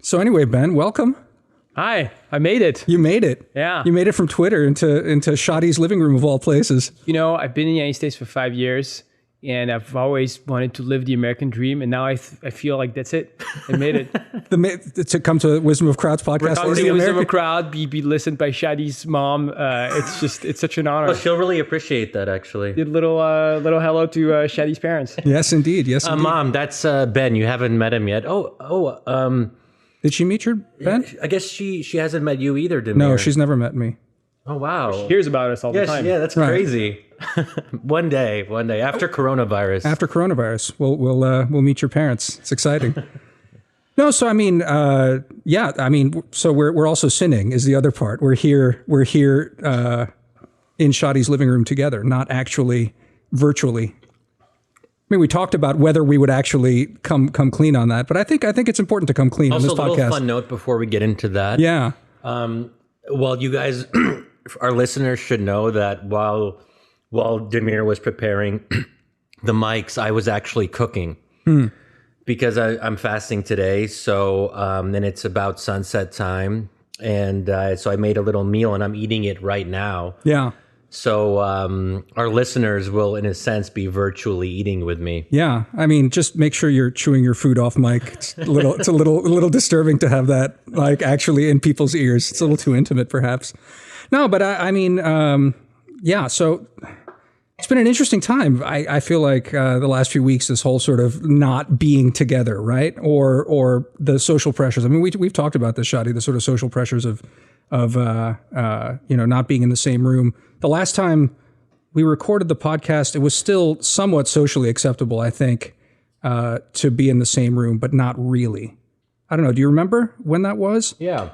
So anyway, Ben, welcome. Hi, I made it. You made it. Yeah. You made it from Twitter into Shadi's living room of all places. You know, I've been in the United States for 5 years, and I've always wanted to live the American dream, and now I feel like that's it. I made it. To come to Wisdom of Crowds podcast. Wisdom of Crowd, be listened by Shadi's mom. It's such an honor. Well, she'll really appreciate that, actually. Did little hello to Shadi's parents. Yes, indeed. Yes, indeed. Mom, that's Ben. You haven't met him yet. Did she meet your Ben? I guess she hasn't met you either, Damir. No, she's never met me. Oh, wow. She hears about us all the time. Yeah, that's crazy. One day, after coronavirus. After coronavirus, we'll meet your parents. It's exciting. No, so I mean, so we're also sinning is the other part. We're here in Shadi's living room together, not actually virtually. I mean, we talked about whether we would actually come clean on that, but I think it's important to come clean on this podcast. Also, a little fun note before we get into that. Yeah. Well, you guys, our listeners should know that while Damir was preparing the mics, I was actually cooking because I'm fasting today. So then it's about sunset time, and so I made a little meal, and I'm eating it right now. Yeah. So our listeners will, in a sense, be virtually eating with me. Yeah, I mean, just make sure you're chewing your food off mic. It's a little disturbing to have that like actually in people's ears. It's a little too intimate, perhaps. No, but I mean, yeah. So it's been an interesting time. I feel like the last few weeks, this whole sort of not being together, right, or the social pressures. I mean, we've talked about this, Shadi, the sort of social pressures of not being in the same room. The last time we recorded the podcast, it was still somewhat socially acceptable, I think, to be in the same room, but not really. I don't know. Do you remember when that was? Yeah.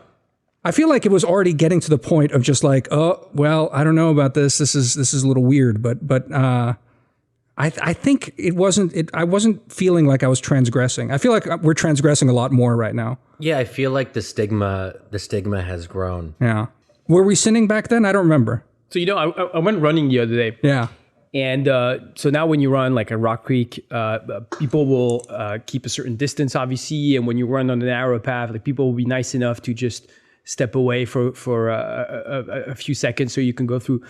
I feel like it was already getting to the point of just like, oh, well, I don't know about this. This is a little weird, but I think it wasn't. I wasn't feeling like I was transgressing. I feel like we're transgressing a lot more right now. Yeah, I feel like the stigma has grown. Yeah. Were we sinning back then? I don't remember. So, you know, I went running the other day. Yeah. And so now when you run like a Rock Creek, people will keep a certain distance, obviously. And when you run on a narrow path, like people will be nice enough to just step away for a few seconds so you can go through.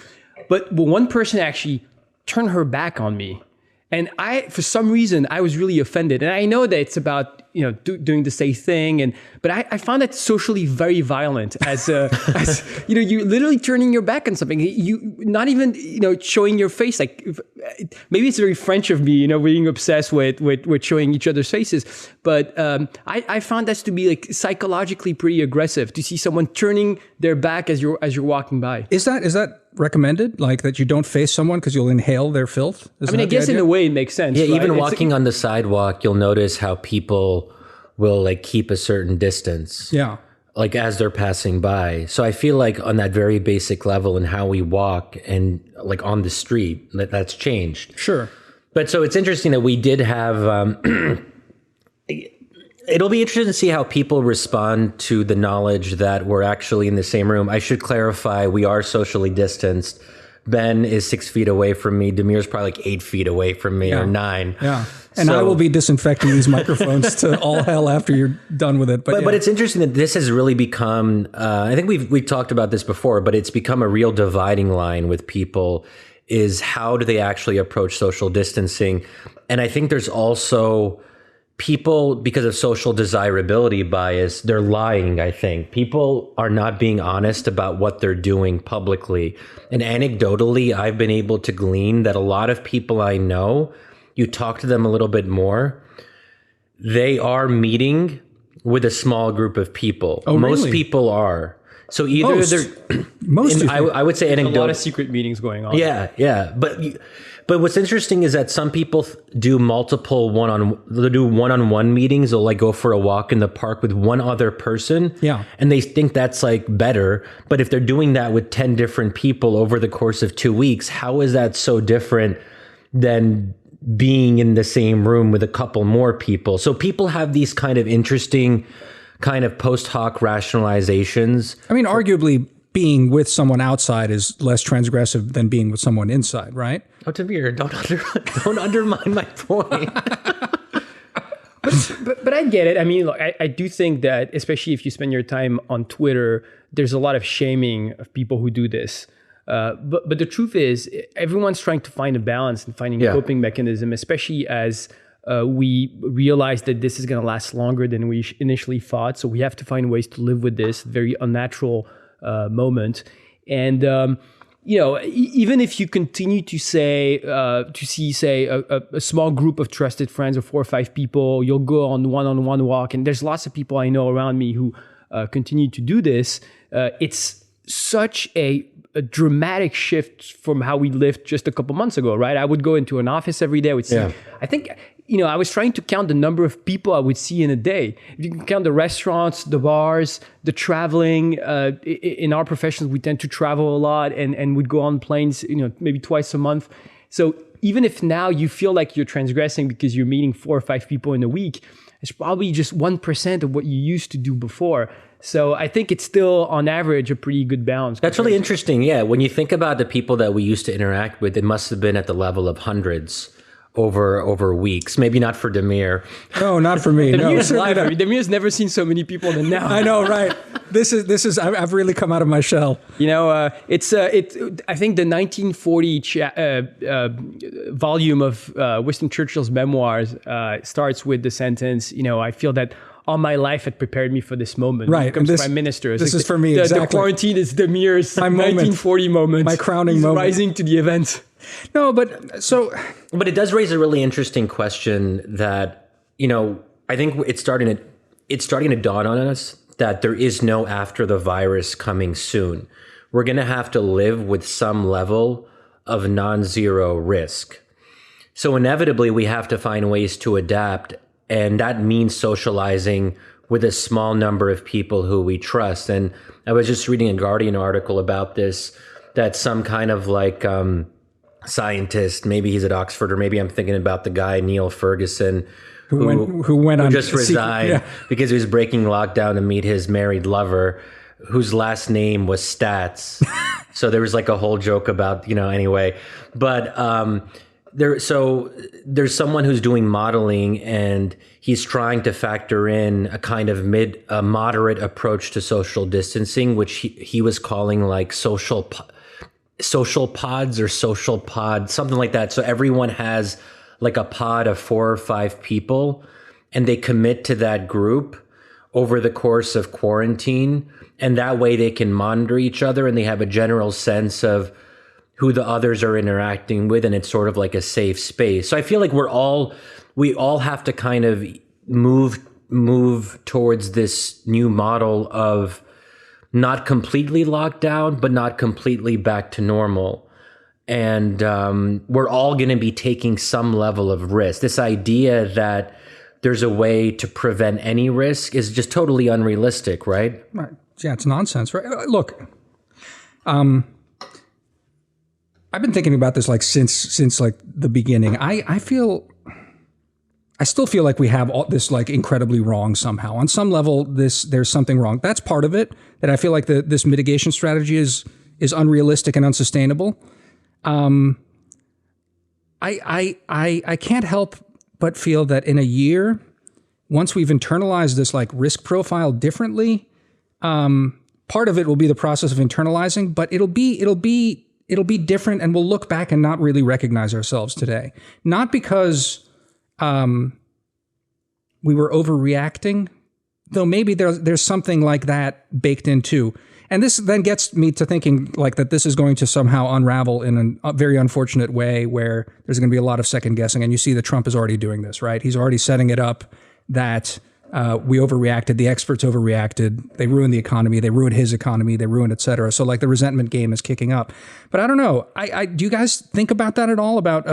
But one person actually turned her back on me. And for some reason, I was really offended. And I know that it's about, doing the same thing. But I found that socially very violent as you're literally turning your back on something. You not even, showing your face. Like maybe it's very French of me, being obsessed with showing each other's faces. But I found that to be like psychologically pretty aggressive to see someone turning their back as you're walking by. Is that recommended? Like that you don't face someone because you'll inhale their filth? I guess in a way it makes sense. Yeah, right? even walking on the sidewalk, you'll notice how people will like keep a certain distance. Yeah. Like as they're passing by. So I feel like on that very basic level in how we walk and like on the street, that's changed. Sure. But so it's interesting that we did have, it'll be interesting to see how people respond to the knowledge that we're actually in the same room. I should clarify, we are socially distanced. Ben is 6 feet away from me. Damir's probably like 8 feet away from me, or 9. Yeah. And I will be disinfecting these microphones to all hell after you're done with it. But it's interesting that this has really become, I think we've talked about this before, but it's become a real dividing line with people is how do they actually approach social distancing? And I think there's also people, because of social desirability bias, they're lying, I think. People are not being honest about what they're doing publicly. And anecdotally, I've been able to glean that a lot of people I know, you talk to them a little bit more, they are meeting with a small group of people. Oh, Most really? people are. So either they're... Most I would say anecdotal. A lot of secret meetings going on. Yeah. But what's interesting is that some people do one-on-one meetings. They'll like go for a walk in the park with one other person. Yeah. And they think that's like better. But if they're doing that with 10 different people over the course of 2 weeks, how is that so different than being in the same room with a couple more people? So people have these kind of interesting kind of post hoc rationalizations. I mean, arguably being with someone outside is less transgressive than being with someone inside, right? Oh, Damir, don't undermine my point. But I get it. I mean, look, I do think that, especially if you spend your time on Twitter, there's a lot of shaming of people who do this. But the truth is, everyone's trying to find a balance and finding a coping mechanism, especially as we realize that this is going to last longer than we initially thought. So we have to find ways to live with this very unnatural moment. And even if you continue to see a small group of trusted friends of 4 or 5 people, you'll go on one-on-one walk. And there's lots of people I know around me who continue to do this. It's such a dramatic shift from how we lived just a couple months ago, right? I would go into an office every day. I would see, I think, I was trying to count the number of people I would see in a day. If you can count the restaurants, the bars, the traveling, in our professions, we tend to travel a lot and would go on planes, maybe twice a month. So even if now you feel like you're transgressing because you're meeting 4 or 5 people in a week, it's probably just 1% of what you used to do before. So I think it's still, on average, a pretty good balance. That's really interesting. Yeah. When you think about the people that we used to interact with, it must have been at the level of hundreds over weeks. Maybe not for Damir. No, not for me. Damir's live. I mean, Damir's never seen so many people than now. I know, right? This is. I've really come out of my shell. I think the 1940 volume of Winston Churchill's memoirs starts with the sentence, I feel that all my life had prepared me for this moment. Right. When it comes to Prime Minister. This is for me, exactly. The quarantine is Damir's my 1940 moment. My crowning He's moment. Rising to the event. No, but it does raise a really interesting question that, I think it's starting to dawn on us that there is no after the virus coming soon. We're going to have to live with some level of non-zero risk. So inevitably we have to find ways to adapt. And that means socializing with a small number of people who we trust. And I was just reading a Guardian article about this, that some kind of scientist, maybe he's at Oxford, or maybe I'm thinking about the guy, Neil Ferguson, who just resigned because he was breaking lockdown to meet his married lover, whose last name was Stats. So there was a whole joke about, anyway. But there's someone who's doing modeling, and he's trying to factor in a kind of moderate approach to social distancing, which he was calling social pods or social pod, something like that. So everyone has a pod of 4 or 5 people, and they commit to that group over the course of quarantine. And that way they can monitor each other, and they have a general sense of who the others are interacting with, and it's sort of like a safe space. So I feel like we all have to kind of move towards this new model of not completely locked down, but not completely back to normal. And we're all going to be taking some level of risk. This idea that there's a way to prevent any risk is just totally unrealistic, right? Right. Yeah, it's nonsense, right? Look, I've been thinking about this since the beginning. I still feel like we have all this incredibly wrong somehow. On some level, there's something wrong. That's part of it. That I feel like this mitigation strategy is unrealistic and unsustainable. I can't help but feel that in a year, once we've internalized this risk profile differently, part of it will be the process of internalizing, but it'll be different, and we'll look back and not really recognize ourselves today. Not because we were overreacting, though maybe there's something like that baked in too. And this then gets me to thinking that this is going to somehow unravel in a very unfortunate way, where there's going to be a lot of second guessing. And you see that Trump is already doing this, right? He's already setting it up that we overreacted, the experts overreacted, they ruined the economy, they ruined his economy, they ruined et cetera. So the resentment game is kicking up. But I don't know. Do you guys think about that at all? About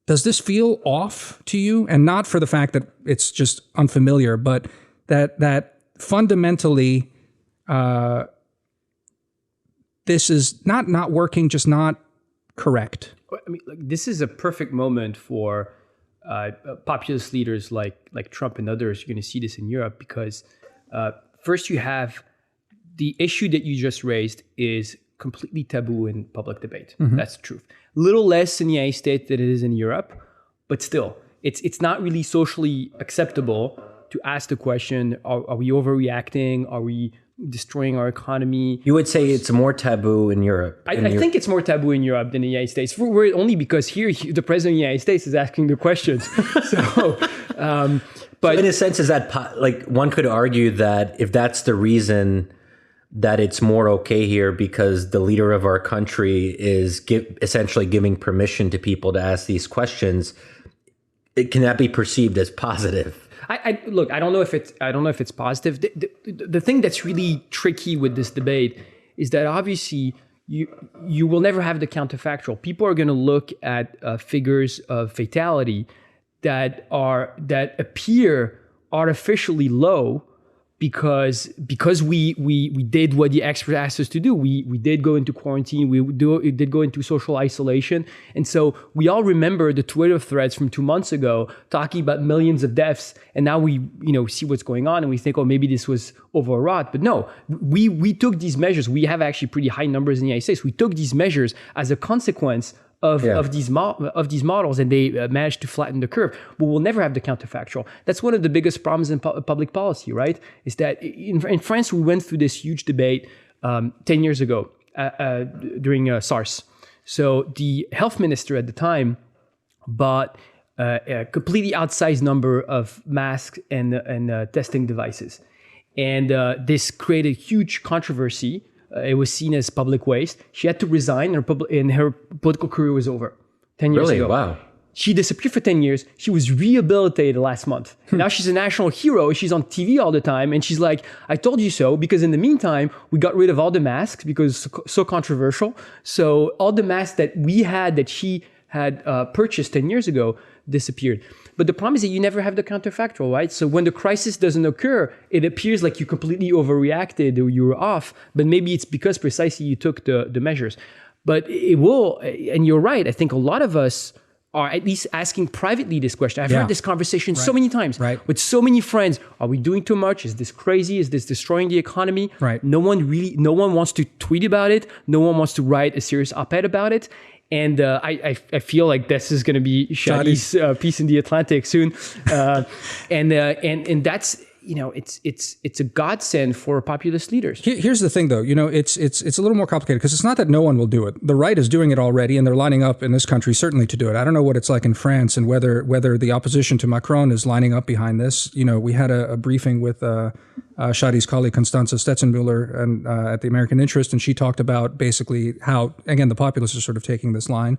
does this feel off to you? And not for the fact that it's just unfamiliar, but that fundamentally this is not working, just not correct. I mean, this is a perfect moment for populist leaders like Trump and others. You're going to see this in Europe because first you have the issue that you just raised is completely taboo in public debate. Mm-hmm. That's the truth. A little less in the United States than it is in Europe, but still, it's not really socially acceptable to ask the question, are we overreacting? Are we destroying our economy? You would say it's more taboo in Europe. I think it's more taboo in Europe than the United States. Only because here the president of the United States is asking the questions. But so in a sense, is that like one could argue that if that's the reason that it's more okay here because the leader of our country is essentially giving permission to people to ask these questions, can that be perceived as positive? Look, I don't know if it's positive. The thing that's really tricky with this debate is that obviously you will never have the counterfactual. People are going to look at figures of fatality that appear artificially low because we did what the expert asked us to do. We did go into quarantine. We did go into social isolation. And so we all remember the Twitter threads from 2 months ago talking about millions of deaths. And now we see what's going on and we think, oh, maybe this was overwrought. But no, we took these measures. We have actually pretty high numbers in the United States. We took these measures as a consequence of these models, and they managed to flatten the curve. But we'll never have the counterfactual. That's one of the biggest problems in public policy, right? Is that in France, we went through this huge debate 10 years ago during SARS. So the health minister at the time bought a completely outsized number of masks and testing devices. And this created huge controversy. It was seen as public waste. She had to resign, and her political career was over 10 years ago. Wow. She disappeared for 10 years. She was rehabilitated last month. Now she's a national hero. She's on TV all the time. And she's like, I told you so, because in the meantime, we got rid of all the masks because it's so controversial. So all the masks that she had purchased 10 years ago disappeared. But the problem is that you never have the counterfactual, right? So when the crisis doesn't occur, it appears like you completely overreacted or you were off, but maybe it's because precisely you took the measures. But it will, and you're right, I think a lot of us are at least asking privately this question. I've had this conversation so many times with so many friends. Are we doing too much? Is this crazy? Is this destroying the economy? Right. No one wants to tweet about it. No one wants to write a serious op-ed about it. And I feel like this is going to be Shadi's piece in the Atlantic soon, and that's it's a godsend for populist leaders. Here's the thing, though. It's a little more complicated because it's not that no one will do it. The right is doing it already, and they're lining up in this country certainly to do it. I don't know what it's like in France and whether the opposition to Macron is lining up behind this. We had a briefing with Shadi's colleague Constanze Stetzenmüller and at the American Interest, and she talked about basically how, again, the populists are sort of taking this line.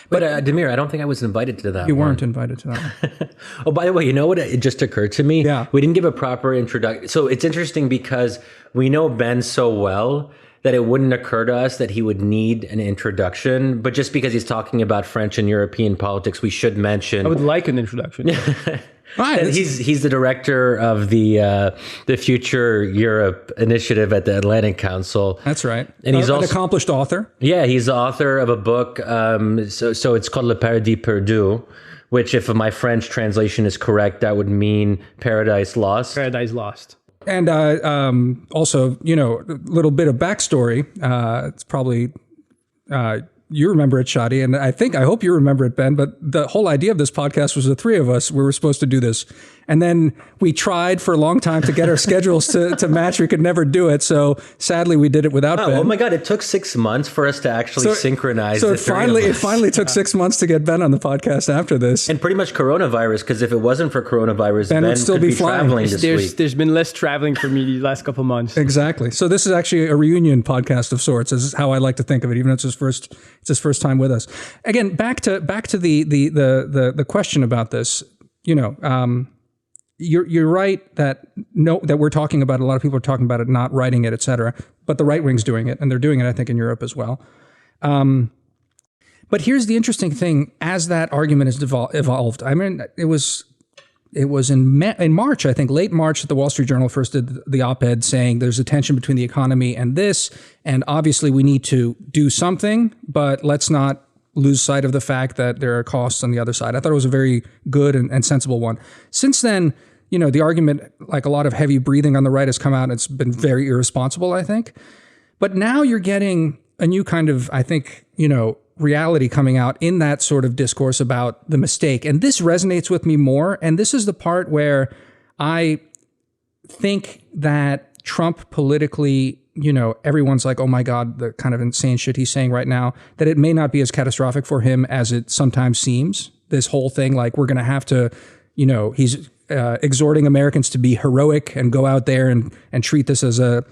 But Damir, I don't think I was invited to that. You weren't invited to that one. Oh, by the way, you know what? It just occurred to me. Yeah. We didn't give a proper introduction. So it's interesting because we know Ben so well that it wouldn't occur to us that he would need an introduction. But just because he's talking about French and European politics, we should mention. I would like an introduction. Right, he's the director of the Future Europe initiative at the Atlantic Council. That's right. And he's also an accomplished author. Yeah, he's the author of a book. So it's called Le Paradis Perdu, which, if my French translation is correct, that would mean Paradise Lost. Paradise Lost. And also, a little bit of backstory. It's probably you remember it, Shadi, and I hope you remember it, Ben. But the whole idea of this podcast was the three of us. We were supposed to do this, and then we tried for a long time to get our schedules to match. We could never do it, so sadly, we did it without Ben. Oh my God! It took 6 months for us to actually synchronize. So it finally took 6 months to get Ben on the podcast after this, and pretty much coronavirus. Because if it wasn't for coronavirus, Ben would still could be traveling this week. There's been less traveling for me these last couple of months. Exactly. So this is actually a reunion podcast of sorts. This is how I like to think of it, even though it's his first time with us. Again, back to the question about this. You're right that we're talking about, a lot of people are talking about it, not writing it, et cetera. But the right wing's doing it, and they're doing it, I think, in Europe as well. But here's the interesting thing: as that argument has evolved, I mean, it was in March, I think, late March, that the Wall Street Journal first did the op-ed saying there's a tension between the economy and this, and obviously we need to do something, but let's not lose sight of the fact that there are costs on the other side. I thought it was a very good and sensible one. Since then, the argument, like a lot of heavy breathing on the right, has come out, and it's been very irresponsible, I think. But now you're getting a new kind of, I think, reality coming out in that sort of discourse about the mistake. And this resonates with me more. And this is the part where I think that Trump politically, everyone's like, oh my God, the kind of insane shit he's saying right now, that it may not be as catastrophic for him as it sometimes seems. This whole thing, like we're going to have to, he's exhorting Americans to be heroic and go out there and treat this as a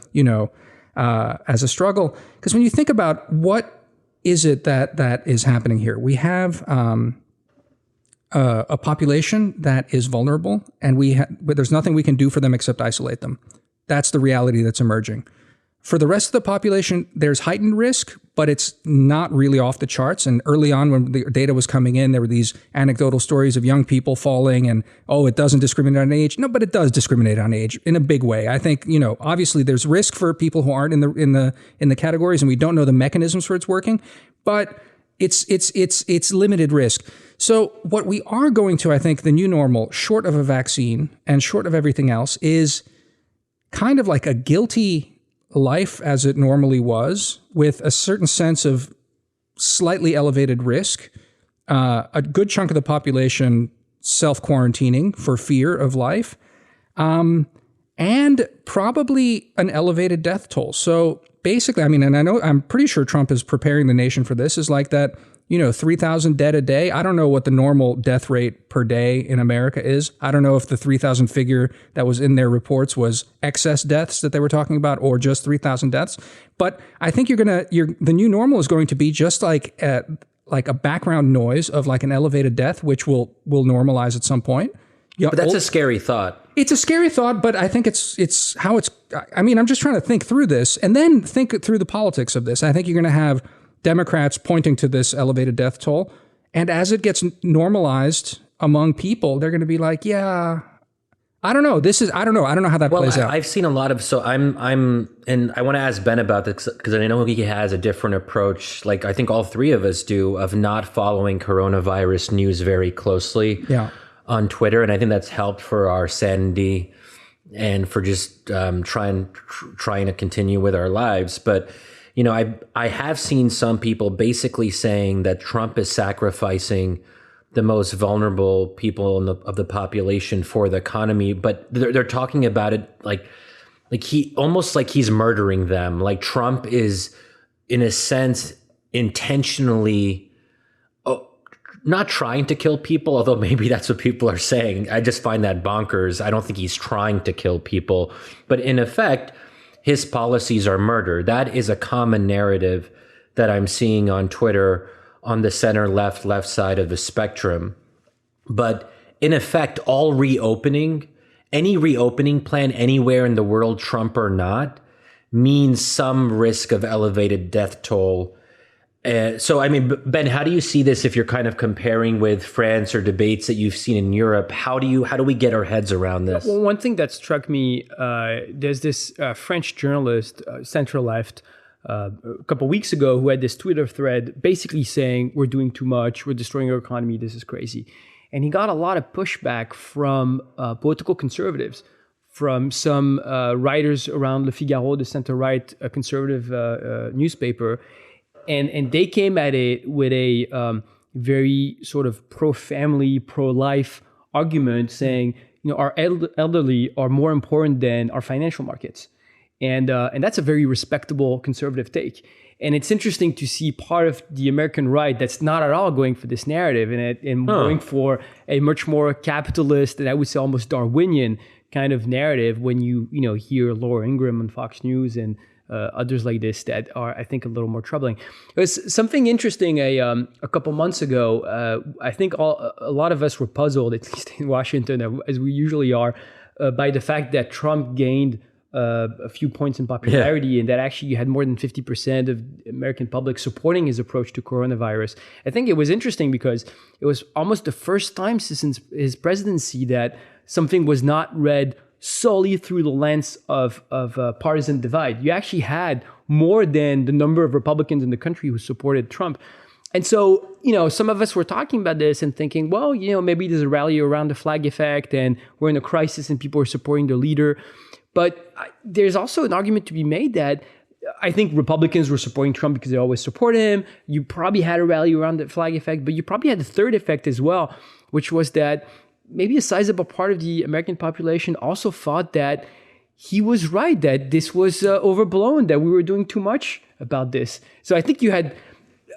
struggle. Because when you think about what is it that is happening here, we have a population that is vulnerable, and but there's nothing we can do for them except isolate them. That's the reality that's emerging. For the rest of the population, there's heightened risk, but it's not really off the charts. And early on, when the data was coming in, there were these anecdotal stories of young people falling, and it doesn't discriminate on age. No, but it does discriminate on age in a big way. I think obviously there's risk for people who aren't in the categories, and we don't know the mechanisms for it's working, but it's limited risk. So what we are going to, I think, the new normal, short of a vaccine and short of everything else, is kind of like a guilty life as it normally was, with a certain sense of slightly elevated risk, a good chunk of the population self-quarantining for fear of life, and probably an elevated death toll. So basically, and I'm pretty sure Trump is preparing the nation for this, is like that, 3,000 dead a day. I don't know what the normal death rate per day in America is. I don't know if the 3,000 figure that was in their reports was excess deaths that they were talking about, or just 3,000 deaths. But I think the new normal is going to be just like a background noise of like an elevated death, which will normalize at some point. But that's a scary thought. It's a scary thought, but I think it's how it's. I'm just trying to think through this and then think through the politics of this. I think you're going to have Democrats pointing to this elevated death toll, and as it gets normalized among people, they're going to be like, yeah, I don't know. I don't know how that plays out. I've seen a lot of, and I want to ask Ben about this because I know he has a different approach. Like I think all three of us do, of not following coronavirus news very closely on Twitter. And I think that's helped for our sanity and for just trying to continue with our lives. But I have seen some people basically saying that Trump is sacrificing the most vulnerable people of the population for the economy, but they're talking about it like he almost like he's murdering them. Like Trump is, in a sense, intentionally not trying to kill people, although maybe that's what people are saying. I just find that bonkers. I don't think he's trying to kill people, but in effect, his policies are murder. That is a common narrative that I'm seeing on Twitter on the center left side of the spectrum. But in effect, any reopening plan anywhere in the world, Trump or not, means some risk of elevated death toll. Ben, how do you see this if you're kind of comparing with France or debates that you've seen in Europe? How do we get our heads around this? Well, one thing that struck me, there's this French journalist, center left, a couple of weeks ago, who had this Twitter thread basically saying, we're doing too much, we're destroying our economy, this is crazy. And he got a lot of pushback from political conservatives, from some writers around Le Figaro, the center-right conservative newspaper. And they came at it with a very sort of pro-family, pro-life argument, saying, our elderly are more important than our financial markets. And that's a very respectable conservative take. And it's interesting to see part of the American right that's not at all going for this narrative and going for a much more capitalist and I would say almost Darwinian kind of narrative when you hear Laura Ingraham on Fox News and others like this that are, I think, a little more troubling. It was something interesting a couple months ago. I think a lot of us were puzzled, at least in Washington, as we usually are, by the fact that Trump gained a few points in popularity and that actually you had more than 50% of the American public supporting his approach to coronavirus. I think it was interesting because it was almost the first time since his presidency that something was not read solely through the lens of partisan divide. You actually had more than the number of Republicans in the country who supported Trump. And so, some of us were talking about this and thinking, well, maybe there's a rally around the flag effect and we're in a crisis and people are supporting the leader. But there's also an argument to be made that I think Republicans were supporting Trump because they always support him. You probably had a rally around the flag effect, but you probably had the third effect as well, which was that maybe a sizable part of the American population also thought that he was right, that this was overblown, that we were doing too much about this. So I think you had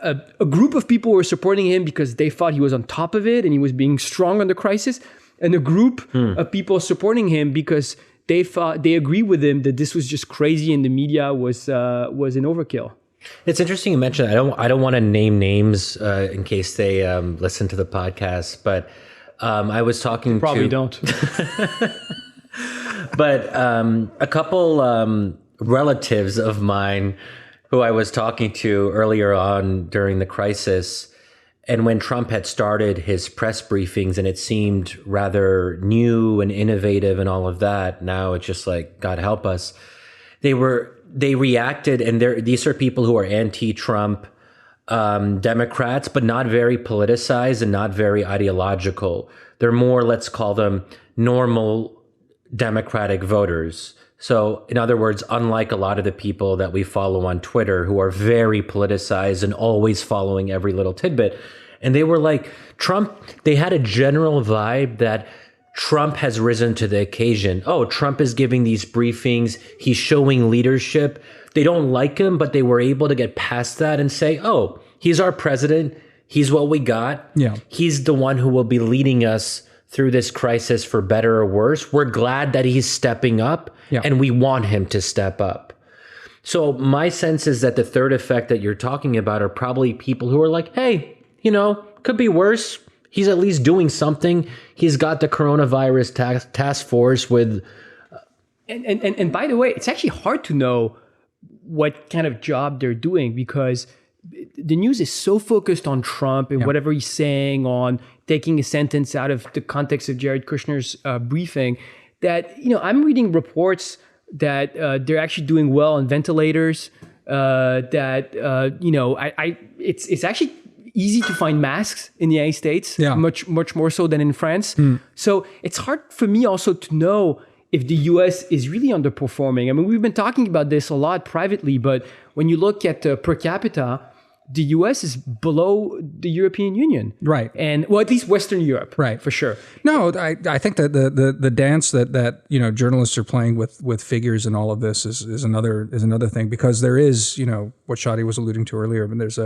a group of people who were supporting him because they thought he was on top of it and he was being strong on the crisis, and a group of people supporting him because they thought, they agree with him that this was just crazy and the media was an overkill. It's interesting you mentioned that. I don't want to name names in case they listen to the podcast, but I was talking Probably don't. But a couple relatives of mine who I was talking to earlier on during the crisis, and when Trump had started his press briefings and it seemed rather new and innovative and all of that, now it's just like, God help us. They reacted, and these are people who are anti-Trump Democrats, but not very politicized and not very ideological. They're more, let's call them normal Democratic voters. So in other words, unlike a lot of the people that we follow on Twitter who are very politicized and always following every little tidbit. And they were like, Trump, they had a general vibe that Trump has risen to the occasion. Oh, Trump is giving these briefings. He's showing leadership. They don't like him, but they were able to get past that and say, oh, he's our president. He's what we got. Yeah. He's the one who will be leading us through this crisis for better or worse. We're glad that he's stepping up, and we want him to step up. So my sense is that the third effect that you're talking about are probably people who are like, hey, could be worse. He's at least doing something. He's got the coronavirus task force with... And by the way, it's actually hard to know what kind of job they're doing because the news is so focused on Trump and whatever he's saying, on taking a sentence out of the context of Jared Kushner's briefing, that, I'm reading reports that they're actually doing well on ventilators, it's actually easy to find masks in the United States, much more so than in France. So it's hard for me also to know if the US is really underperforming. I mean, we've been talking about this a lot privately, but when you look at per capita, the US is below the European Union. Right. And well, at least Western Europe. Right. For sure. No, I think that the dance that journalists are playing with figures and all of this is another thing, because there is, what Shadi was alluding to earlier, but there's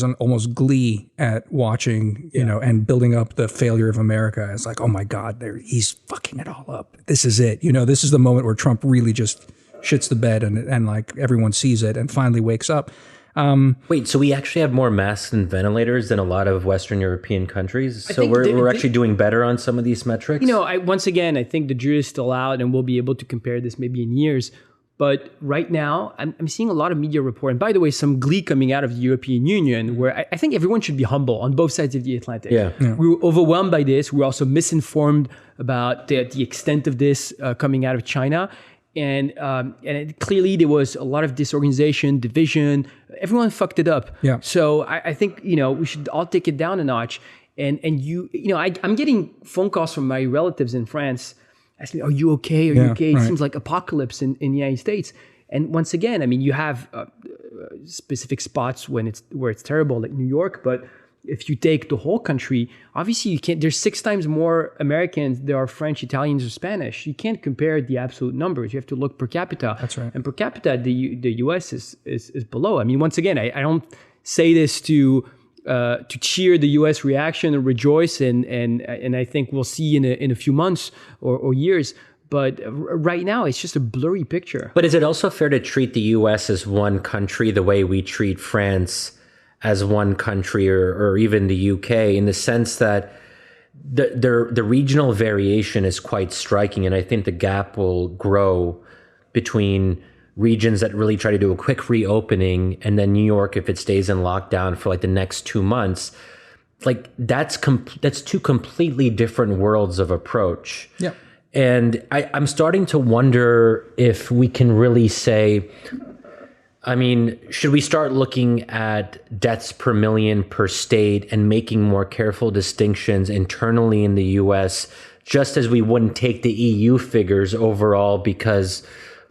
an almost glee at watching, and building up the failure of America. It's like, oh my God, he's fucking it all up. This is it. This is the moment where Trump really just shits the bed and like everyone sees it and finally wakes up. Wait, so we actually have more masks and ventilators than a lot of Western European countries? So we're actually doing better on some of these metrics? Once again, I think the jury is still out and we'll be able to compare this maybe in years. But right now, I'm seeing a lot of media report. And by the way, some glee coming out of the European Union, where I think everyone should be humble on both sides of the Atlantic. Yeah. We were overwhelmed by this. We were also misinformed about the extent of this coming out of China. And clearly there was a lot of disorganization, division. Everyone fucked it up. Yeah. So I think, we should all take it down a notch. And I'm getting phone calls from my relatives in France asking me, are you okay? Are you okay? It seems like apocalypse in the United States. And once again, I mean, you have specific spots where it's terrible, like New York, but if you take the whole country, obviously there's 6 times more Americans there are French, Italians, or Spanish. You can't compare the absolute numbers. You have to look per capita. That's right. And per capita, the US is below. I mean, once again, I don't say this to cheer the US reaction and rejoice, and I think we'll see in a few months or years. But right now, it's just a blurry picture. But is it also fair to treat the US as one country the way we treat France as one country, or even the UK, in the sense that the regional variation is quite striking, and I think the gap will grow between regions that really try to do a quick reopening, and then New York, if it stays in lockdown for like the next 2 months. Like that's 2 completely different worlds of approach. Yeah. And I'm starting to wonder if we can really say, I mean, should we start looking at deaths per million per state and making more careful distinctions internally in the US, just as we wouldn't take the EU figures overall because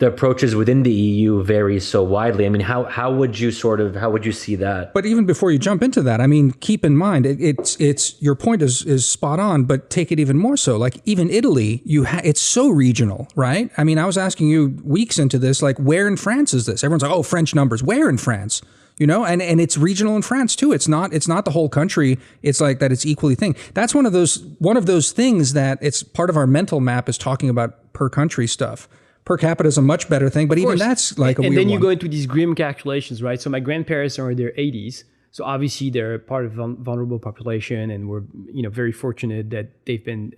the approaches within the EU vary so widely. I mean, how would you see that? But even before you jump into that, I mean, keep in mind, it's your point is spot on, but take it even more so. Like even Italy, it's so regional, right? I mean, I was asking you weeks into this, like where in France is this? Everyone's like, oh, French numbers. Where in France? You know, and it's regional in France too. It's not the whole country. It's like that. It's equally thing. That's one of those things that it's part of our mental map is talking about per country stuff. Per capita is a much better thing, but even that's like a weird one. And then you go into these grim calculations, right? So my grandparents are in their 80s. So obviously they're part of vulnerable population, and we're very fortunate that they've been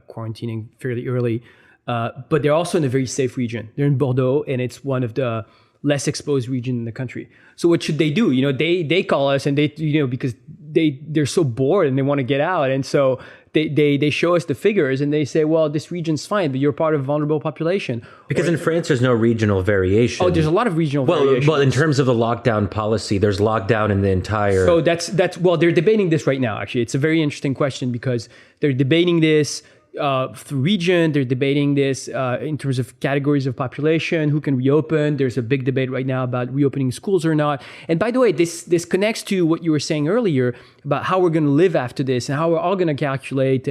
quarantining fairly early. But they're also in a very safe region. They're in Bordeaux, and it's one of the less exposed region in the country. So what should they do? They call us, and they because they're so bored and they want to get out, and so they show us the figures and they say, well, this region's fine, but you're part of a vulnerable population. Because in France, there's no regional variation. Oh, there's a lot of regional variation. Well, in terms of the lockdown policy, there's lockdown in the entire... So they're debating this right now, actually. It's a very interesting question because they're debating this through region. They're debating this in terms of categories of population, who can reopen. There's a big debate right now about reopening schools or not. And by the way, this connects to what you were saying earlier about how we're going to live after this and how we're all going to calculate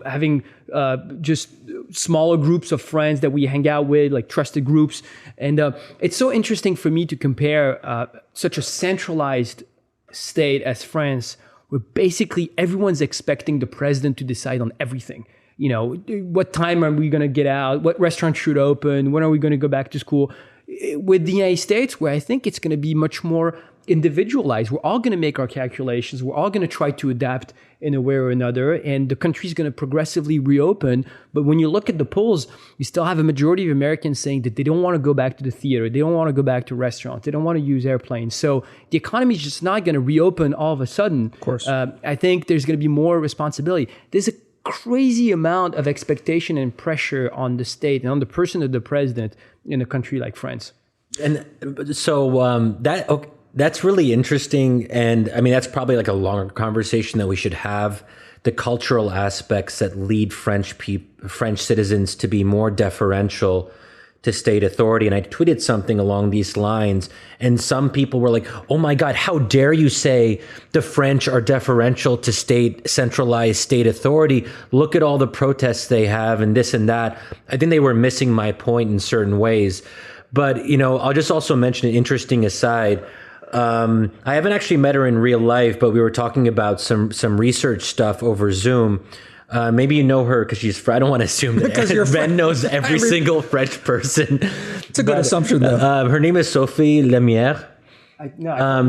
having just smaller groups of friends that we hang out with, like trusted groups. And it's so interesting for me to compare such a centralized state as France, where basically everyone's expecting the president to decide on everything. What time are we going to get out? What restaurants should open? When are we going to go back to school? With the United States, where I think it's going to be much more individualized. We're all going to make our calculations. We're all going to try to adapt in a way or another. And the country's going to progressively reopen. But when you look at the polls, you still have a majority of Americans saying that they don't want to go back to the theater. They don't want to go back to restaurants. They don't want to use airplanes. So the economy is just not going to reopen all of a sudden. Of course. I think there's going to be more responsibility. There's a crazy amount of expectation and pressure on the state and on the person of the president in a country like France. And so that's really interesting. And I mean, that's probably like a longer conversation that we should have. The cultural aspects that lead French citizens to be more deferential to state authority. And I tweeted something along these lines, and some people were like, oh my God, how dare you say the French are deferential to centralized state authority? Look at all the protests they have and this and that. I think they were missing my point in certain ways. But, I'll just also mention an interesting aside. I haven't actually met her in real life, but we were talking about some research stuff over Zoom. Maybe you know her because I don't want to assume that Ben knows every single French person. It's a good assumption, though. Her name is Sophie Lemierre.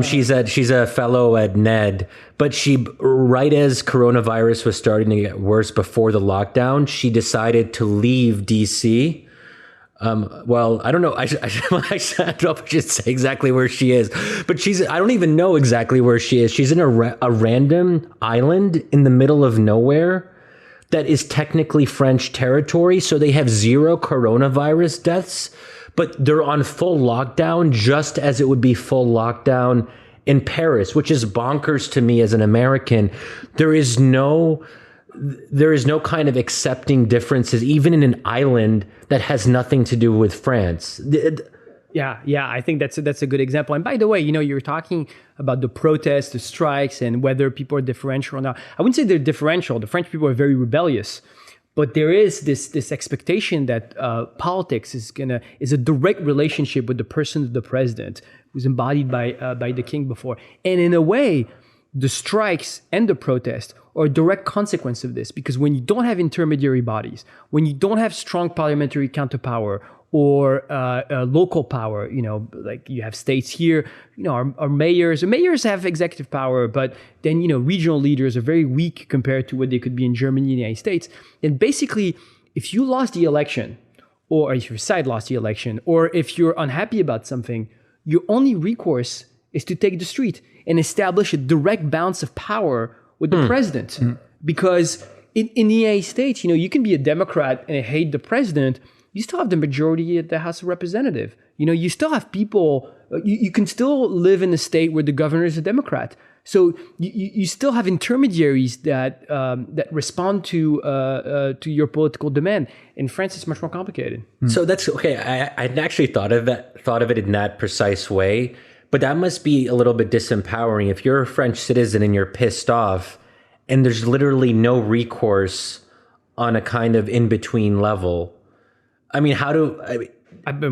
She's a fellow at NED, but right as coronavirus was starting to get worse before the lockdown, she decided to leave DC. Well, I don't know. I don't know if I should say exactly where she is, but I don't even know exactly where she is. She's in a random island in the middle of nowhere that is technically French territory. So they have 0 coronavirus deaths, but they're on full lockdown, just as it would be full lockdown in Paris, which is bonkers to me as an American. There is no kind of accepting differences, even in an island that has nothing to do with France. Yeah, I think that's a good example. And by the way, you're talking about the protests, the strikes, and whether people are differential or not. I wouldn't say they're differential. The French people are very rebellious, but there is this expectation that politics is a direct relationship with the person of the president, who's embodied by the king before. And in a way, the strikes and the protests are a direct consequence of this, because when you don't have intermediary bodies, when you don't have strong parliamentary counterpower or local power, like you have states here, our mayors have executive power, but then, regional leaders are very weak compared to what they could be in Germany and the United States. And basically, if you lost the election, or if your side lost the election, or if you're unhappy about something, your only recourse is to take the street and establish a direct bounce of power with the president. Because in the United States, you can be a Democrat and hate the president. You still have the majority at the House of Representatives. You still have people, you can still live in a state where the governor is a Democrat. So you still have intermediaries that that respond to your political demand. In France, it's much more complicated. So that's okay. I hadn't actually thought of it in that precise way, but that must be a little bit disempowering if you're a French citizen and you're pissed off, and there's literally no recourse on a kind of in between level. I mean,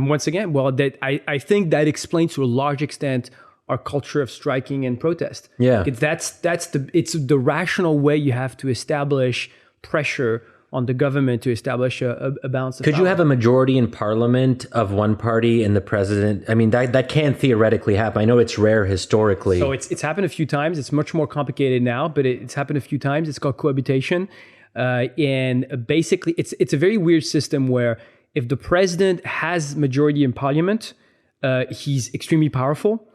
Once again, well, I think that explains to a large extent our culture of striking and protest. Yeah, it's the rational way you have to establish pressure on the government to establish a balance of Could power. you have a majority in parliament of one party and the president? I mean, that can theoretically happen. I know it's rare historically. So it's happened a few times. It's much more complicated now, but it's happened a few times. It's called cohabitation, and basically, it's a very weird system where if the president has majority in parliament, he's extremely powerful.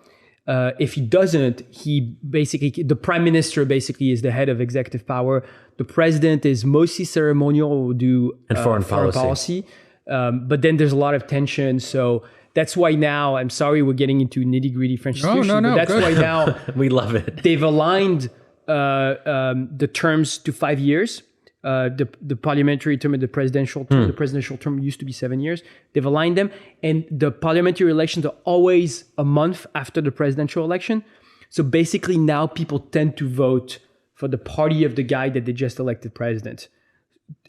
If he doesn't, the prime minister basically is the head of executive power. The president is mostly ceremonial, will do and foreign policy. But then there's a lot of tension. So that's why now, I'm sorry, we're getting into nitty gritty French institutions. No, but that's good. why now We love it. they've aligned the terms to 5 years. The parliamentary term and the presidential term. The presidential term used to be 7 years. They've aligned them, and the parliamentary elections are always a month after the presidential election. So basically, now people tend to vote for the party of the guy that they just elected president.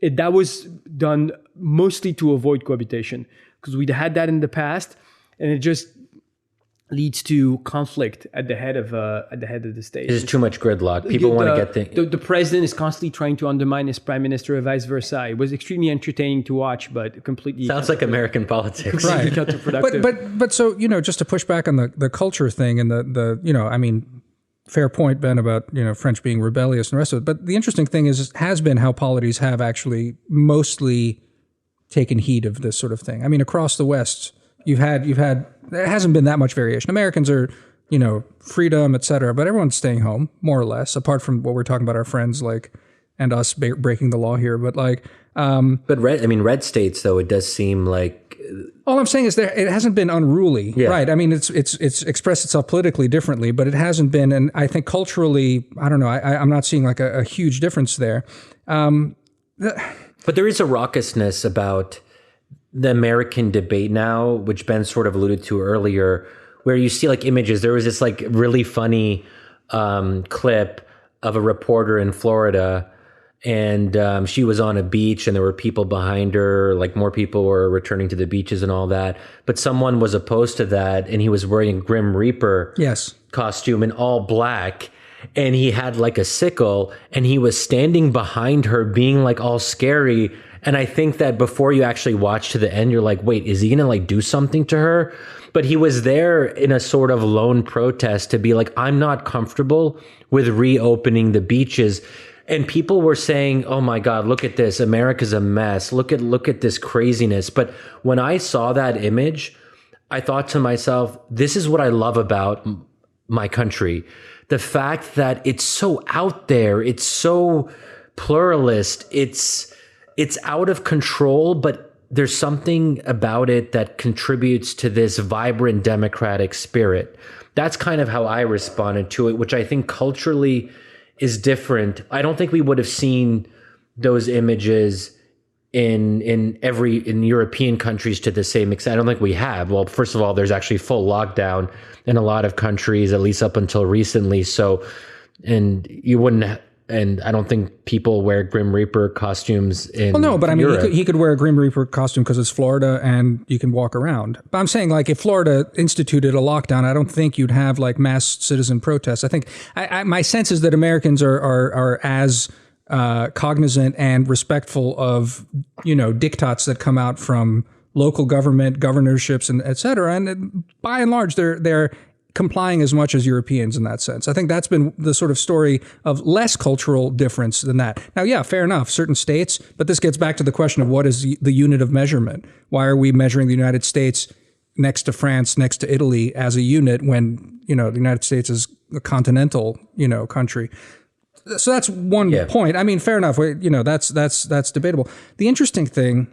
That was done mostly to avoid cohabitation, because we'd had that in the past, and it just leads to conflict at the head of the state. There's too much gridlock. People want to get things. The president is constantly trying to undermine his prime minister, or vice versa. It was extremely entertaining to watch, but completely Sounds like American politics. Right. counterproductive. But so, just to push back on the culture thing and fair point, Ben, about, French being rebellious and the rest of it. But the interesting thing has been how polities have actually mostly taken heed of this sort of thing. I mean, across the West, you've had there hasn't been that much variation. Americans are, freedom, et cetera, but everyone's staying home more or less, apart from what we're talking about, our friends and us breaking the law here. But But red states, though, it does seem like. All I'm saying is it hasn't been unruly, right? I mean, it's expressed itself politically differently, but it hasn't been, and I think culturally, I don't know, I'm not seeing like a huge difference there. But there is a raucousness about the American debate now, which Ben sort of alluded to earlier, where you see like images. There was this like really funny clip of a reporter in Florida, and she was on a beach and there were people behind her, like more people were returning to the beaches and all that. But someone was opposed to that, and he was wearing a Grim Reaper costume in all black. And he had like a sickle, and he was standing behind her being like all scary. And I think that before you actually watch to the end, you're like, wait, is he going to like do something to her? But he was there in a sort of lone protest to be like, I'm not comfortable with reopening the beaches. And people were saying, oh my God, look at this. America's a mess. Look at this craziness. But when I saw that image, I thought to myself, this is what I love about my country. The fact that it's so out there, it's so pluralist, it's out of control, but there's something about it that contributes to this vibrant democratic spirit. That's kind of how I responded to it, which I think culturally is different. I don't think we would have seen those images in European countries to the same extent. I don't think we have. Well, first of all, there's actually full lockdown in a lot of countries, at least up until recently. So, and you wouldn't. And I don't think people wear Grim Reaper costumes in Well, no, but I mean, Europe. he could wear a Grim Reaper costume because it's Florida and you can walk around. But I'm saying, like, if Florida instituted a lockdown, I don't think you'd have, like, mass citizen protests. I think my sense is that Americans are as cognizant and respectful of, diktats that come out from local government, governorships, and et cetera. And by and large, they're complying as much as Europeans in that sense. I think that's been the sort of story of less cultural difference than that. Now, yeah, fair enough, certain states, but this gets back to the question of what is the unit of measurement? Why are we measuring the United States next to France, next to Italy as a unit when, the United States is a continental, country? So that's one point. I mean, fair enough. That's debatable. The interesting thing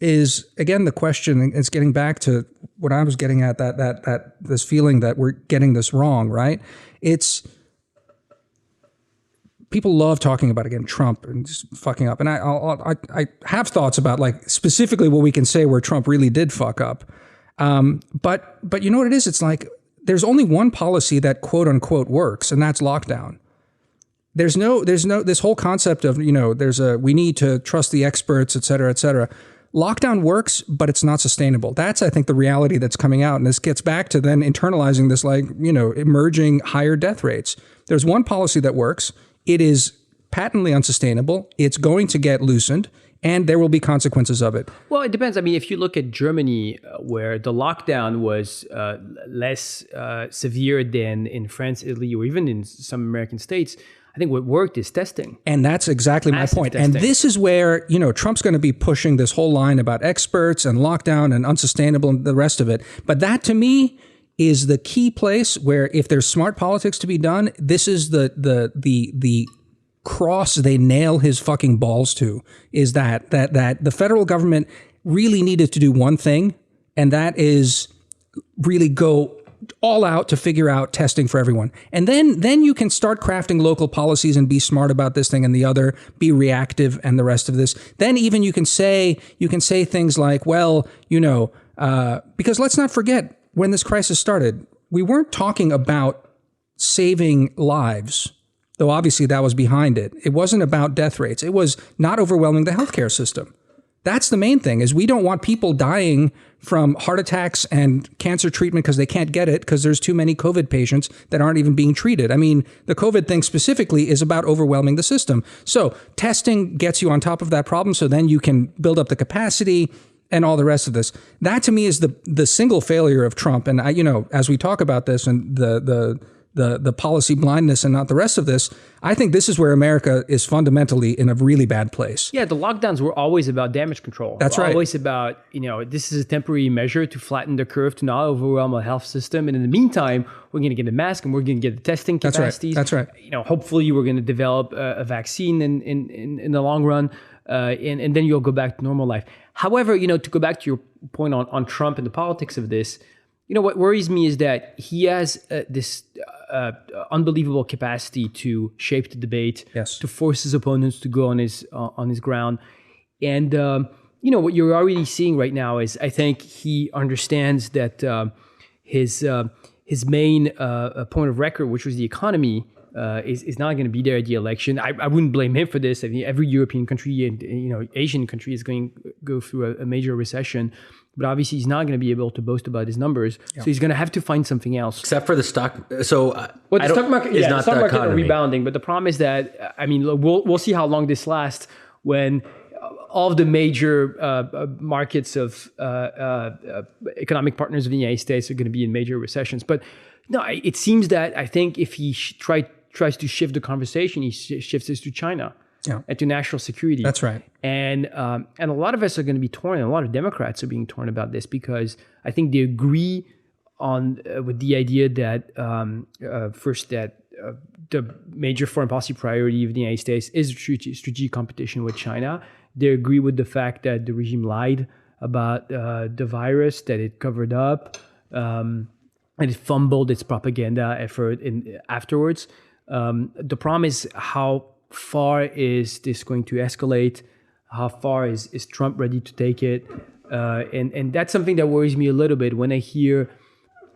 is, again, the question is getting back to what I was getting at, that this feeling that we're getting this wrong, right? It's people love talking about, again, Trump and just fucking up. And I have thoughts about like specifically what we can say where Trump really did fuck up. But you know what it is? It's like there's only one policy that quote unquote works, and that's lockdown. There's no this whole concept of, we need to trust the experts, et cetera, et cetera. Lockdown works, but it's not sustainable. That's, I think, the reality that's coming out. And this gets back to then internalizing this, emerging higher death rates. There's one policy that works. It is patently unsustainable. It's going to get loosened, and there will be consequences of it. Well, it depends. I mean, if you look at Germany, where the lockdown was less severe than in France, Italy, or even in some American states, I think what worked is testing. And that's exactly my point. Testing. And this is where, Trump's going to be pushing this whole line about experts and lockdown and unsustainable and the rest of it. But that, to me, is the key place where if there's smart politics to be done, this is the cross they nail his fucking balls to, is that the federal government really needed to do one thing, and that is really go all out to figure out testing for everyone. And then you can start crafting local policies and be smart about this thing and the other, be reactive and the rest of this. Then even you can say things like, well, because let's not forget, when this crisis started, we weren't talking about saving lives, though obviously that was behind it. It wasn't about death rates. It was not overwhelming the healthcare system. That's the main thing, is we don't want people dying from heart attacks and cancer treatment because they can't get it because there's too many COVID patients that aren't even being treated. I mean, the COVID thing specifically is about overwhelming the system. So testing gets you on top of that problem, so then you can build up the capacity and all the rest of this. That, to me, is the single failure of Trump. And as we talk about this and the policy blindness and not the rest of this, I think this is where America is fundamentally in a really bad place. Yeah, the lockdowns were always about damage control. That's right. Always about, this is a temporary measure to flatten the curve, to not overwhelm a health system. And in the meantime, we're going to get a mask and we're going to get the testing capacities. That's right. Hopefully we're going to develop a vaccine in the long run, and then you'll go back to normal life. However, to go back to your point on Trump and the politics of this, what worries me is that he has this unbelievable capacity to shape the debate, yes, to force his opponents to go on his ground. And, what you're already seeing right now is, I think he understands that his main point of record, which was the economy, is not going to be there at the election. I wouldn't blame him for this. I mean, every European country and Asian country is going to go through a major recession. But obviously, he's not going to be able to boast about his numbers. Yeah. So he's going to have to find something else. Except for the stock. So the stock market is not the stock market rebounding. But the problem is that, we'll see how long this lasts when all of the major markets of economic partners of the United States are going to be in major recessions. But no, it seems that I think if he tries to shift the conversation, he shifts this to China. Yeah. And to national security. That's right. And a lot of us are going to be torn, and a lot of Democrats are being torn about this, because I think they agree on with the idea that first, that the major foreign policy priority of the United States is strategic competition with China. They agree with the fact that the regime lied about the virus, that it covered up, and it fumbled its propaganda effort afterwards. The problem is, how far is this going to escalate? How far is Trump ready to take it? And that's something that worries me a little bit when I hear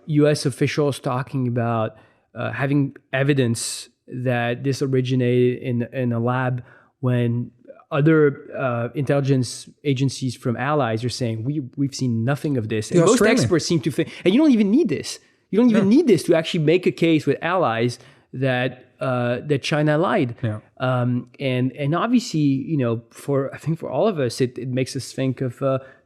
U.S. officials talking about having evidence that this originated in a lab, when other intelligence agencies from allies are saying we've seen nothing of this. And most experts seem to think, and you don't even need this. You don't even need this to actually make a case with allies that China lied. Yeah. And obviously, for all of us, it makes us think of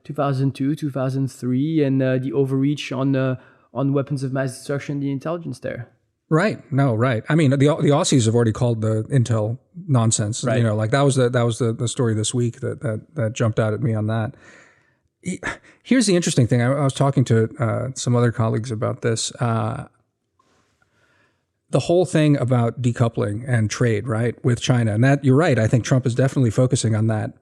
2002, 2003, and the overreach on weapons of mass destruction, the intelligence there. Right. No. Right. I mean, the Aussies have already called the intel nonsense. Right. That was the story this week that jumped out at me on that. Here's the interesting thing. I was talking to some other colleagues about this. The whole thing about decoupling and trade, right, with China, and that, you're right. I think Trump is definitely focusing on that.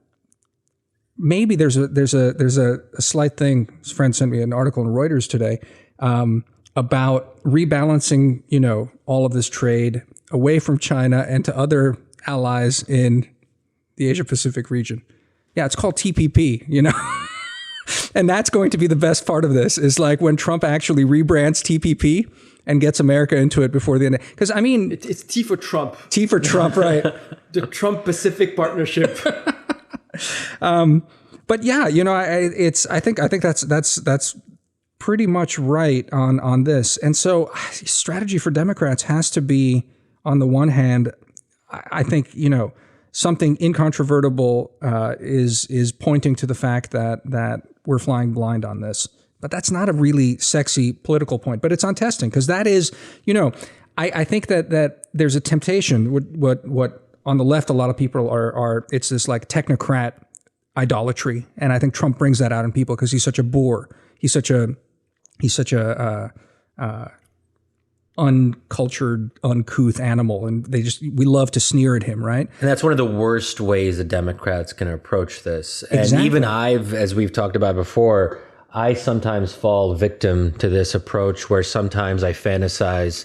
Maybe there's a slight thing. His friend sent me an article in Reuters today about rebalancing, all of this trade away from China and to other allies in the Asia Pacific region. Yeah, it's called TPP, you know. And that's going to be the best part of this, is like when Trump actually rebrands TPP and gets America into it before the end. Because I mean, it's T for Trump. T for Trump, right? The Trump-Pacific Partnership. But yeah, you know, I think that's pretty much right on this. And so, strategy for Democrats has to be, on the one hand, I think, you know, something incontrovertible is pointing to the fact that we're flying blind on this. But that's not a really sexy political point. But it's on testing, because that is, you know, I think that there's a temptation. What on the left, a lot of people are it's this like technocrat idolatry, and I think Trump brings that out in people because he's such a bore. He's such a uncultured, uncouth animal, and we love to sneer at him, right? And that's one of the worst ways the Democrats can approach this. And Exactly. even as we've talked about before, I sometimes fall victim to this approach, where sometimes I fantasize,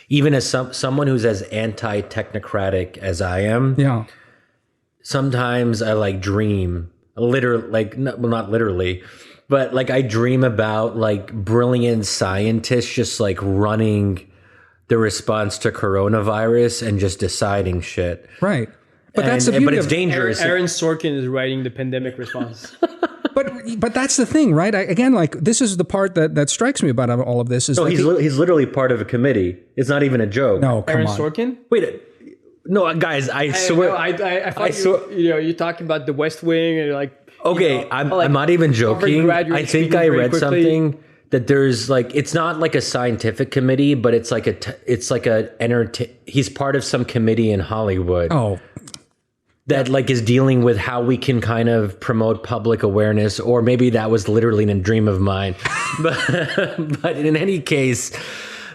even as someone who's as anti-technocratic as I am. Yeah. Sometimes I like dream, literally, like, well, not literally, but like I dream about like brilliant scientists just like running the response to coronavirus and just deciding shit. Right. But that's the beauty but it's of dangerous. Aaron Sorkin is writing the pandemic response. But that's the thing, right? Again, like, this is the part that strikes me about all of this. Is No, that he's literally part of a committee. It's not even a joke. no, come Aaron on. Sorkin? Wait, no, guys, I swear. I thought you're talking about the West Wing and like. Okay, you know, I'm not even joking. graduate I think speaking I very read quickly. something that there's like, it's not like a scientific committee, but it's like he's part of some committee in Hollywood. Oh, That like is dealing with how we can kind of promote public awareness, or maybe that was literally in a dream of mine. But in any case,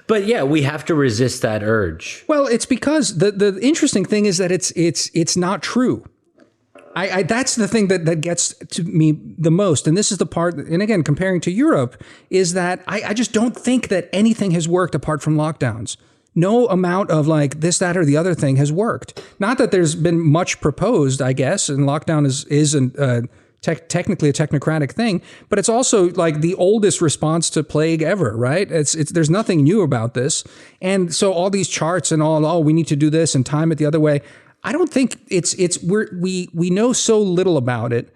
but yeah, we have to resist that urge. well, it's because the interesting thing is that it's not true. I that's the thing that gets to me the most. And this is the part, and again, comparing to Europe, is that I just don't think that anything has worked apart from lockdowns. No amount of like this, that, or the other thing has worked. Not that there's been much proposed, I guess, and lockdown is technically a technocratic thing, but it's also like the oldest response to plague ever, right? It's there's nothing new about this. And so all these charts and all, we need to do this and time it the other way. I don't think we know so little about it.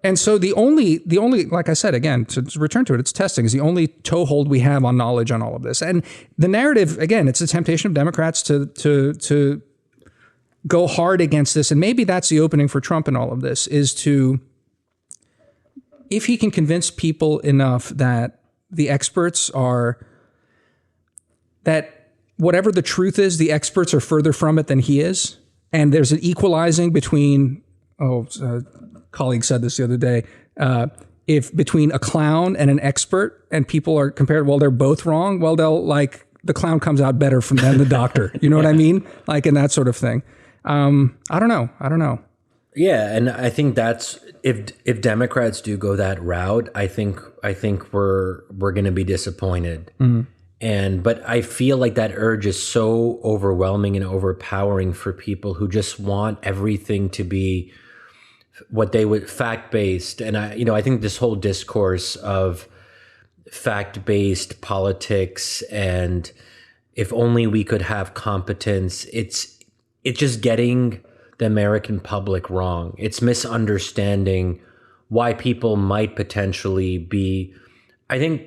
And so the only, like I said, again, to return to it, it's testing is the only toehold we have on knowledge on all of this. And the narrative, again, it's the temptation of Democrats to go hard against this. And maybe that's the opening for Trump in all of this, is to, if he can convince people enough that the experts that whatever the truth is, the experts are further from it than he is. And there's an equalizing between, a colleague said this the other day, if between a clown and an expert, and people are compared, well, they're both wrong. Well, the clown comes out better than the doctor. You know what I mean? Like, in that sort of thing. I don't know. Yeah, and I think that's if Democrats do go that route, I think we're going to be disappointed. Mm-hmm. But I feel like that urge is so overwhelming and overpowering for people who just want everything to be what they would fact-based. And I think this whole discourse of fact-based politics and if only we could have competence, it's just getting the American public wrong. It's misunderstanding why people might potentially be, I think,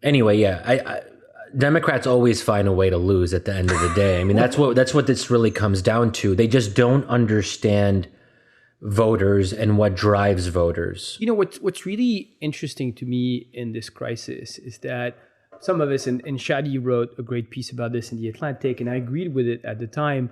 anyway, yeah, Democrats always find a way to lose at the end of the day. I mean, that's what this really comes down to. They just don't understand voters and what drives voters. You know, what's really interesting to me in this crisis is that some of us, and Shadi wrote a great piece about this in The Atlantic, and I agreed with it at the time.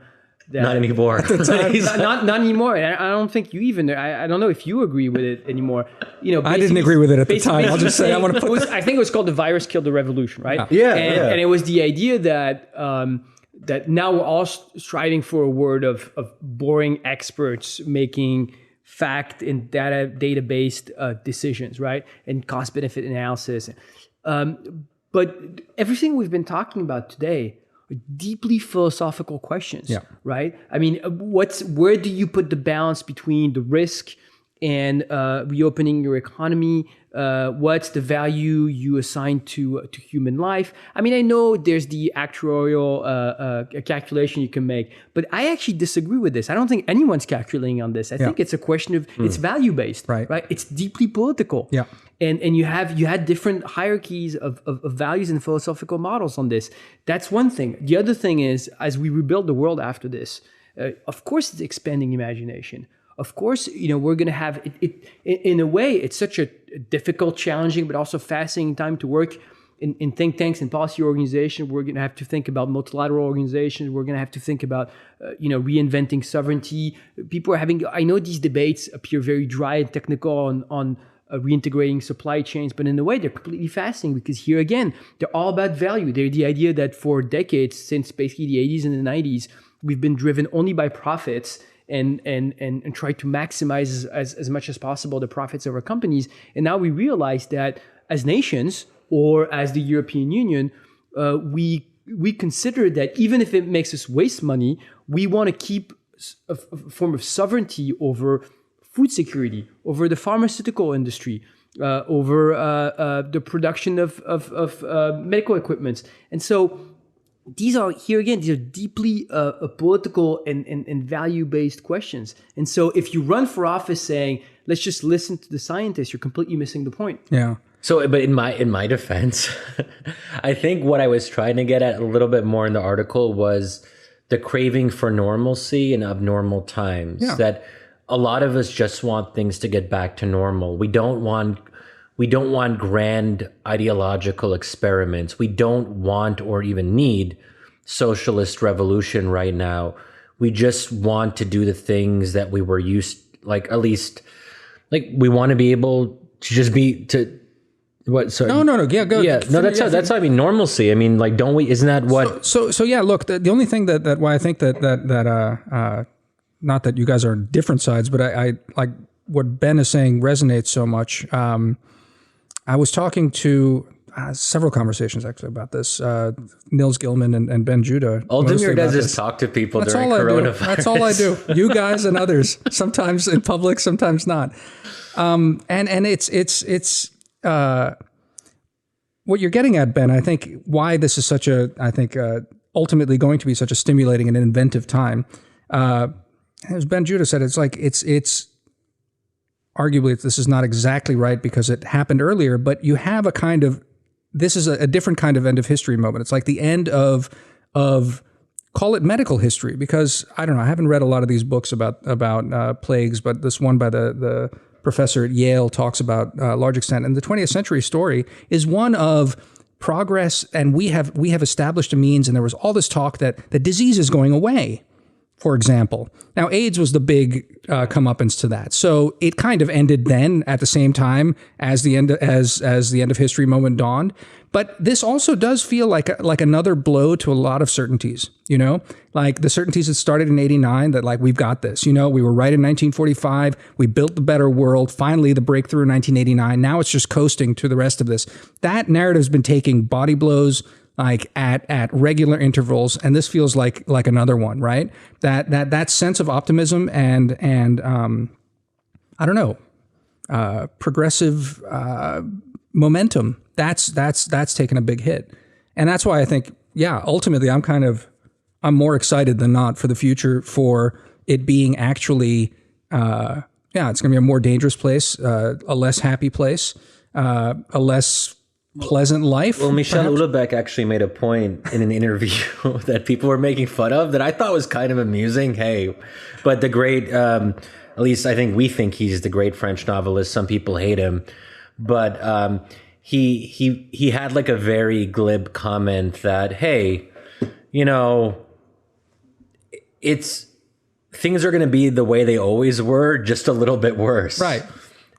Not anymore. not anymore. And I don't think you even. I don't know if you agree with it anymore. I didn't agree with it at the time. I'll just say I want to put. I think it was called "The Virus Killed the Revolution," right? Yeah. And it was the idea that that now we're all striving for a world of boring experts making fact and data-based decisions, right? And cost-benefit analysis. But everything we've been talking about today deeply philosophical questions, Yeah. right? I mean, where do you put the balance between the risk and reopening your economy? What's the value you assign to human life? I mean, I know there's the actuarial calculation you can make, but I actually disagree with this. I don't think anyone's calculating on this. I think it's a question of it's value based, right? It's deeply political. Yeah. And you had different hierarchies of values and philosophical models on this. That's one thing. The other thing is, as we rebuild the world after this, of course, it's expanding imagination. Of course, we're going to have it. In a way, it's such a difficult, challenging, but also fascinating time to work in think tanks and policy organizations. We're going to have to think about multilateral organizations. We're going to have to think about, reinventing sovereignty. People are having. I know these debates appear very dry and technical on reintegrating supply chains, but in a way, they're completely fascinating because here again, they're all about value. They're the idea that for decades, since basically the 80s and the 90s, we've been driven only by profits. And try to maximize as much as possible the profits of our companies. And now we realize that as nations or as the European Union, we consider that even if it makes us waste money, we want to keep a form of sovereignty over food security, over the pharmaceutical industry, over the production of medical equipment. And so these are deeply political and value-based questions. And so if you run for office saying, let's just listen to the scientists, you're completely missing the point. Yeah. So, but in my defense, I think what I was trying to get at a little bit more in the article was the craving for normalcy in abnormal times. Yeah. That a lot of us just want things to get back to normal. We don't want grand ideological experiments. We don't want or even need socialist revolution right now. We just want to do the things that we were used, like at least, like we want to be able to just be to. What? Sorry. No. Yeah, go. Yeah, no. That's. I mean, normalcy. I mean, like, don't we? Isn't that what? So yeah. Look, the only thing that why I think that not that you guys are on different sides, but I like what Ben is saying resonates so much. I was talking to several conversations actually about this. Nils Gilman and Ben Judah. All Damir does is talk to people during coronavirus. That's all I do. You guys and others. Sometimes in public, sometimes not. And it's what you're getting at, Ben. I think why this is such a ultimately going to be such a stimulating and inventive time. As Ben Judah said, it's like it's. Arguably, this is not exactly right because it happened earlier, but you have this is a different kind of end of history moment. It's like the end of call it medical history, because I don't know, I haven't read a lot of these books about plagues, but this one by the professor at Yale talks about a large extent. And the 20th century story is one of progress, and we have established a means, and there was all this talk that the disease is going away. For example, now AIDS was the big comeuppance to that, so it kind of ended then at the same time as the end of history moment dawned. But this also does feel like another blow to a lot of certainties. Like the certainties that started in '89 that like we've got this. We were right in 1945. We built the better world. Finally, the breakthrough in 1989. Now it's just coasting to the rest of this. That narrative's been taking body blows like at regular intervals, and this feels like another one, right? That sense of optimism and I don't know, progressive momentum. That's taken a big hit, and that's why I think, yeah, ultimately I'm more excited than not for the future, for it being actually, it's going to be a more dangerous place, a less happy place, a less pleasant life. Well, Michel Houellebecq actually made a point in an interview that people were making fun of that I thought was kind of amusing. Hey, but the great, at least I think we think he's the great French novelist. Some people hate him, but he had like a very glib comment that, hey, it's things are going to be the way they always were, just a little bit worse. Right.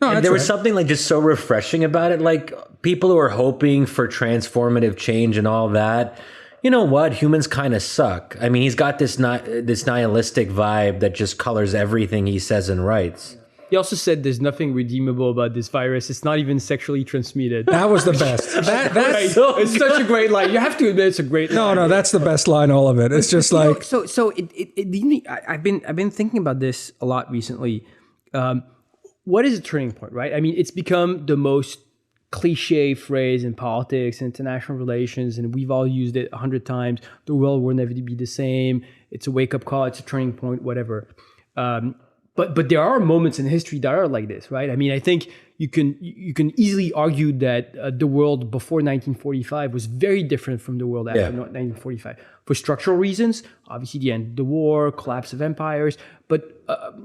No, and there was something like just so refreshing about it. Like people who are hoping for transformative change and all that, you know what? Humans kind of suck. I mean, he's got this nihilistic vibe that just colors everything he says and writes. He also said there's nothing redeemable about this virus. It's not even sexually transmitted. That was the best. That's It's such a great line. You have to admit it's a great line. no, that's the best line. All of it. It's just like I've been thinking about this a lot recently. What is a turning point, right? I mean, it's become the most cliche phrase in politics and international relations, and we've all used it 100 times. The world will never be the same. It's a wake-up call. It's a turning point, whatever. But there are moments in history that are like this, right? I mean, I think you can easily argue that the world before 1945 was very different from the world after 1945 for structural reasons. Obviously, the end of the war, collapse of empires, but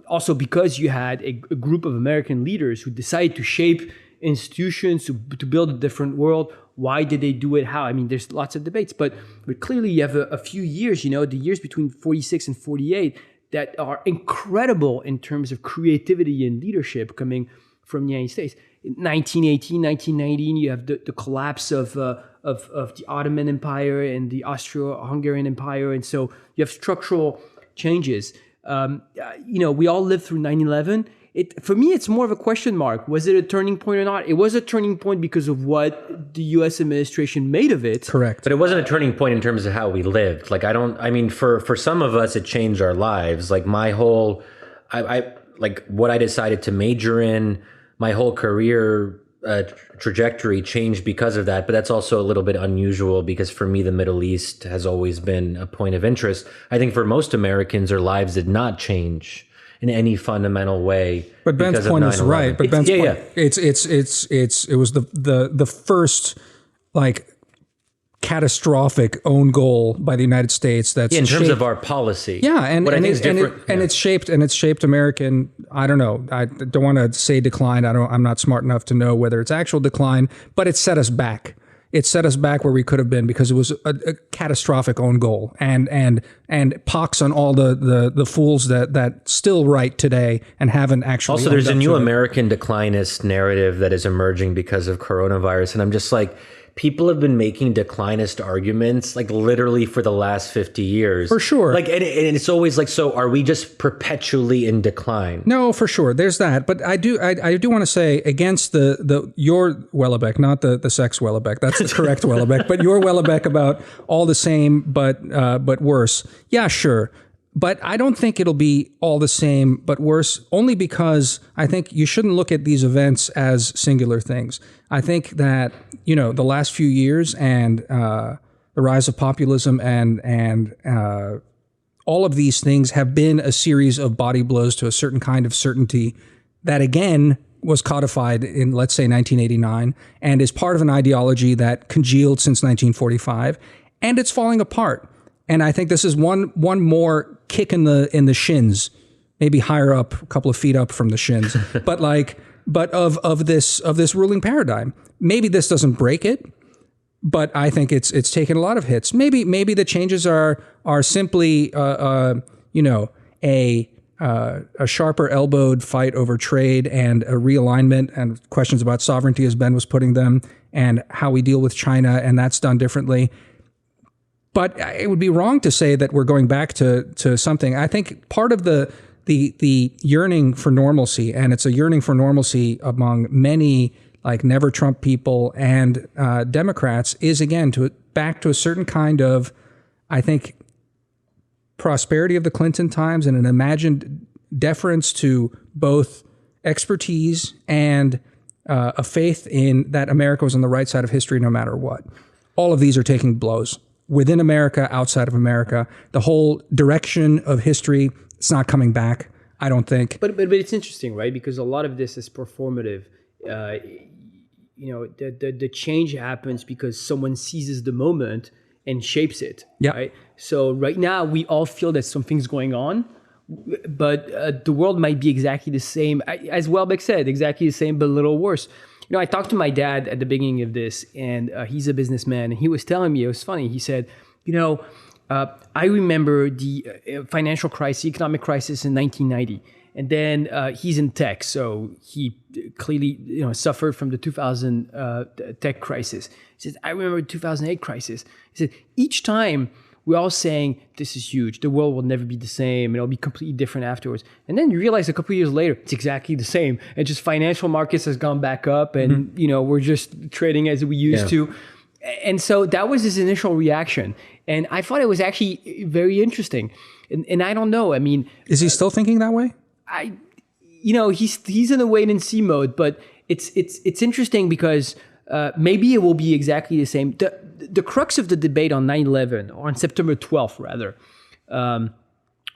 also because you had a group of American leaders who decided to shape institutions to build a different world. Why did they do it? How? I mean, there's lots of debates, but clearly you have a few years, the years between 46 and 48 that are incredible in terms of creativity and leadership coming from the United States. In 1918, 1919, you have the collapse of the Ottoman Empire and the Austro-Hungarian Empire. And so you have structural changes. We all lived through 9/11. For me, it's more of a question mark. Was it a turning point or not? It was a turning point because of what the U.S. administration made of it. correct. But it wasn't a turning point in terms of how we lived. Like, for some of us, it changed our lives. Like what I decided to major in, my whole career trajectory changed because of that. But that's also a little bit unusual because for me, the Middle East has always been a point of interest. I think for most Americans, their lives did not change in any fundamental way. But Ben's point is right. But Ben's point, it was the first catastrophic own goal by the United States that's in terms of our policy. Yeah, and it's shaped American. I don't know. I don't want to say decline. I'm not smart enough to know whether it's actual decline, but it set us back. It set us back where we could have been because it was a catastrophic own goal and pox on all the fools that still write today and haven't actually. Also, there's a new American declinist narrative that is emerging because of coronavirus, and I'm just like, people have been making declinist arguments like literally for the last 50 years. For sure. Like, and it's always like, so are we just perpetually in decline? No, for sure. There's that. But I do want to say against your Wellebeck, not the sex Wellebeck. That's the correct Wellebeck. But your Wellebeck about all the same, but worse. Yeah, sure. But I don't think it'll be all the same, but worse, only because I think you shouldn't look at these events as singular things. I think that, the last few years and the rise of populism and all of these things have been a series of body blows to a certain kind of certainty that, again, was codified in, let's say, 1989 and is part of an ideology that congealed since 1945, and it's falling apart. And I think this is one more kick in the shins, maybe higher up, a couple of feet up from the shins, but of this ruling paradigm. Maybe this doesn't break it, but I think it's taken a lot of hits. Maybe the changes are simply a sharper elbowed fight over trade and a realignment and questions about sovereignty, as Ben was putting them, and how we deal with China, and that's done differently. But it would be wrong to say that we're going back to something. I think part of the yearning for normalcy, and it's a yearning for normalcy among many never Trump people and Democrats, is again back to a certain kind of, I think, prosperity of the Clinton times and an imagined deference to both expertise and a faith in that America was on the right side of history no matter what. All of these are taking blows. Within America, outside of America, the whole direction of history, it's not coming back, I don't think. But it's interesting, right? Because a lot of this is performative. The change happens because someone seizes the moment and shapes it. Yeah. Right? So right now, we all feel that something's going on, but the world might be exactly the same. As Welbeck said, exactly the same, but a little worse. I talked to my dad at the beginning of this, and he's a businessman, and he was telling me, it was funny. He said, I remember the financial crisis, economic crisis in 1990. And then he's in tech, so he clearly suffered from the 2000 tech crisis. He says, I remember the 2008 crisis. He said, each time we're all saying this is huge. The world will never be the same. It'll be completely different afterwards. And then you realize a couple of years later, it's exactly the same. And just financial markets has gone back up, and we're just trading as we used to. And so that was his initial reaction. And I thought it was actually very interesting. And I don't know. I mean, is he still thinking that way? He's in a wait and see mode, but it's interesting because maybe it will be exactly the same. The crux of the debate on 9/11, or on September 12th rather,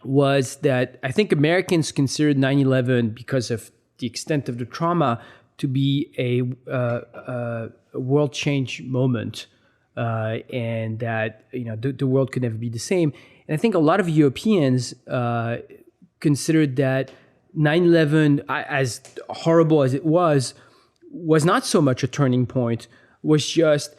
was that I think Americans considered 9/11, because of the extent of the trauma, to be a world change moment, and that the world could never be the same. And I think a lot of Europeans considered that 9/11, as horrible as it was not so much a turning point, was just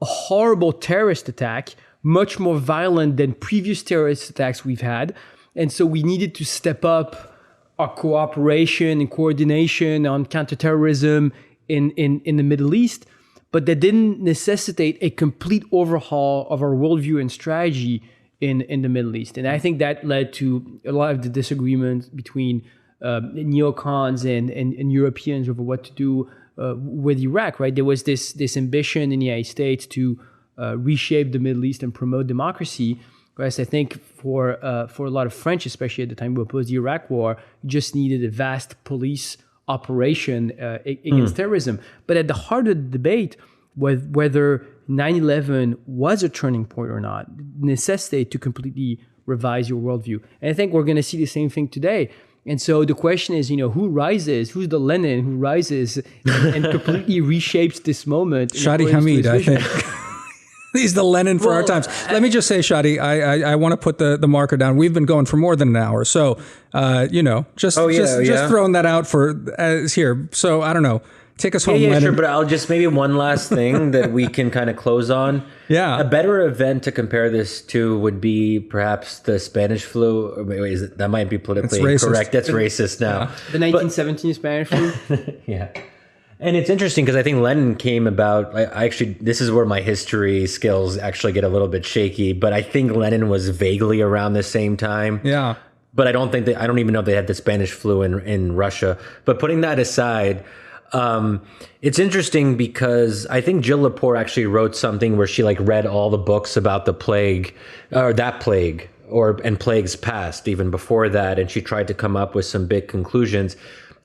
a horrible terrorist attack, much more violent than previous terrorist attacks we've had. And so we needed to step up our cooperation and coordination on counterterrorism in the Middle East. But that didn't necessitate a complete overhaul of our worldview and strategy in the Middle East. And I think that led to a lot of the disagreements between neocons and Europeans over what to do with Iraq, right? There was this ambition in the United States to reshape the Middle East and promote democracy. Whereas I think for a lot of French, especially at the time who opposed the Iraq War, you just needed a vast police operation against terrorism. But at the heart of the debate, whether 9/11 was a turning point or not, necessitated to completely revise your worldview. And I think we're going to see the same thing today. And so the question is, who rises? Who's the Lenin who rises and completely reshapes this moment? Shadi Hamid, I think. He's the Lenin for our times. Let me just say, Shadi, I want to put the marker down. We've been going for more than an hour. So, just throwing that out here. So, I don't know. Take us home, Lenin. Sure. But I'll just maybe one last thing that we can kind of close on. Yeah. A better event to compare this to would be perhaps the Spanish flu. Or wait, that might be politically incorrect. That's racist now. Yeah. The 1917 Spanish flu. Yeah. And it's interesting because I think Lenin came about, this is where my history skills actually get a little bit shaky, but I think Lenin was vaguely around the same time. Yeah. But I don't even know if they had the Spanish flu in Russia. But putting that aside, it's interesting because I think Jill Lepore actually wrote something where she read all the books about the plague, or that plague, and plagues past even before that. And she tried to come up with some big conclusions.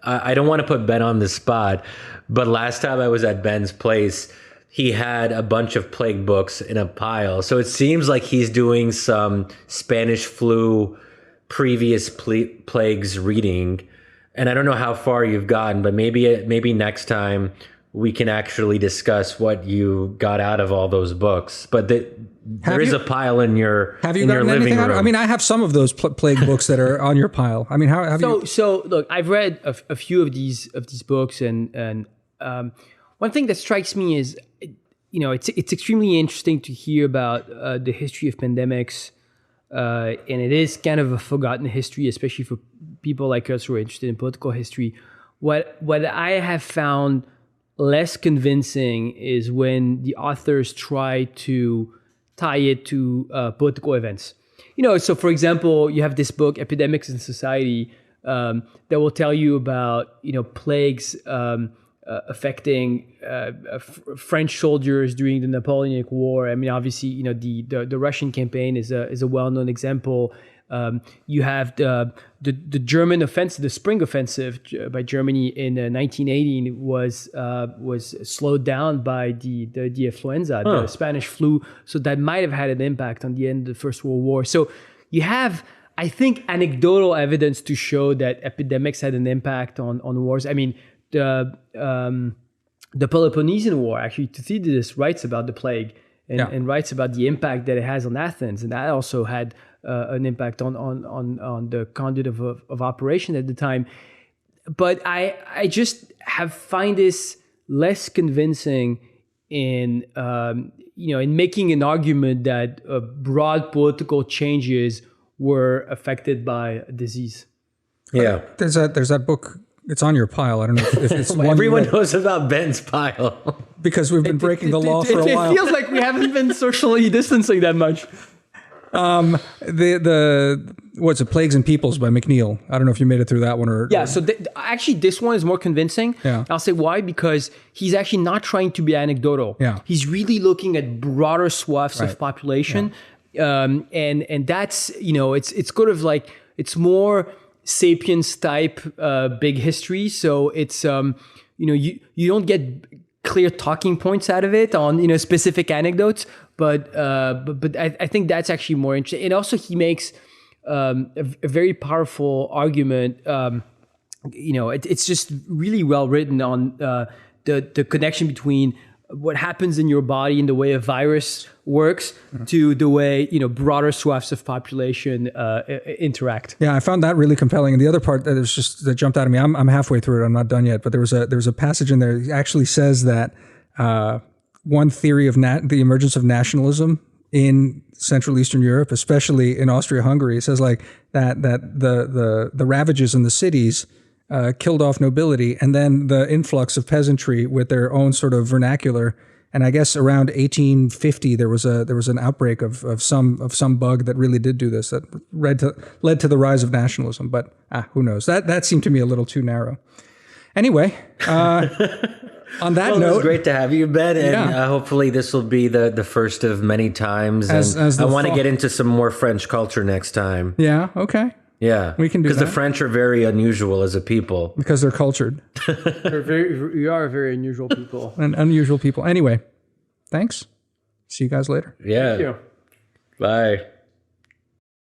I don't want to put Ben on the spot, but last time I was at Ben's place, he had a bunch of plague books in a pile. So it seems like he's doing some Spanish flu previous plagues reading. And I don't know how far you've gotten, but maybe next time we can actually discuss what you got out of all those books. But there is a pile in your living room. I mean, I have some of those plague books that are on your pile. I mean, how have you? So look, I've read a few of these books, and one thing that strikes me is, it's extremely interesting to hear about the history of pandemics, and it is kind of a forgotten history, especially for people like us who are interested in political history. What I have found less convincing is when the authors try to tie it to political events. So for example, you have this book, Epidemics in Society, that will tell you about, plagues affecting French soldiers during the Napoleonic War. I mean, obviously, the Russian campaign is a well-known example. You have the German offensive, the Spring Offensive by Germany in 1918 was slowed down by the influenza, the Spanish flu. So that might have had an impact on the end of the First World War. So you have, I think, anecdotal evidence to show that epidemics had an impact on wars. I mean, the Peloponnesian War, actually, Thucydides writes about the plague and writes about the impact that it has on Athens, and that also had an impact on the conduct of operation at the time. But I just find this less convincing in making an argument that broad political changes were affected by a disease. Yeah, there's that book. It's on your pile. I don't know if it's one. Everyone knows about Ben's pile because we've been breaking the law for a while. It feels like we haven't been socially distancing that much. What's it? Plagues and Peoples by McNeill. I don't know if you made it through that one or. Yeah, so actually this one is more convincing. Yeah. I'll say why, because he's actually not trying to be anecdotal. Yeah. He's really looking at broader swaths of population. Yeah. And that's, it's kind of like, it's more Sapiens type big history. So it's, you don't get clear talking points out of it on, specific anecdotes, but I think that's actually more interesting. And also he makes a very powerful argument. It's just really well written on the connection between what happens in your body and the way a virus works to the way, broader swaths of population interact. Yeah, I found that really compelling. And the other part that jumped out at me, I'm halfway through it. I'm not done yet, but there's a passage in there that actually says that one theory of the emergence of nationalism in Central Eastern Europe, especially in Austria-Hungary, it says like that the ravages in the cities killed off nobility, and then the influx of peasantry with their own sort of vernacular. And I guess around 1850 there was an outbreak of some bug that really did do this, that led to the rise of nationalism. But who knows? That seemed to me a little too narrow. Anyway, on that note, it was great to have you, Ben, and hopefully this will be the first of many times. And I want to get into some more French culture next time. Yeah. Okay. Yeah, we can do that. Because the French are very unusual as a people. Because they're cultured. You are very unusual people. And unusual people. Anyway, thanks. See you guys later. Yeah. Thank you. Bye.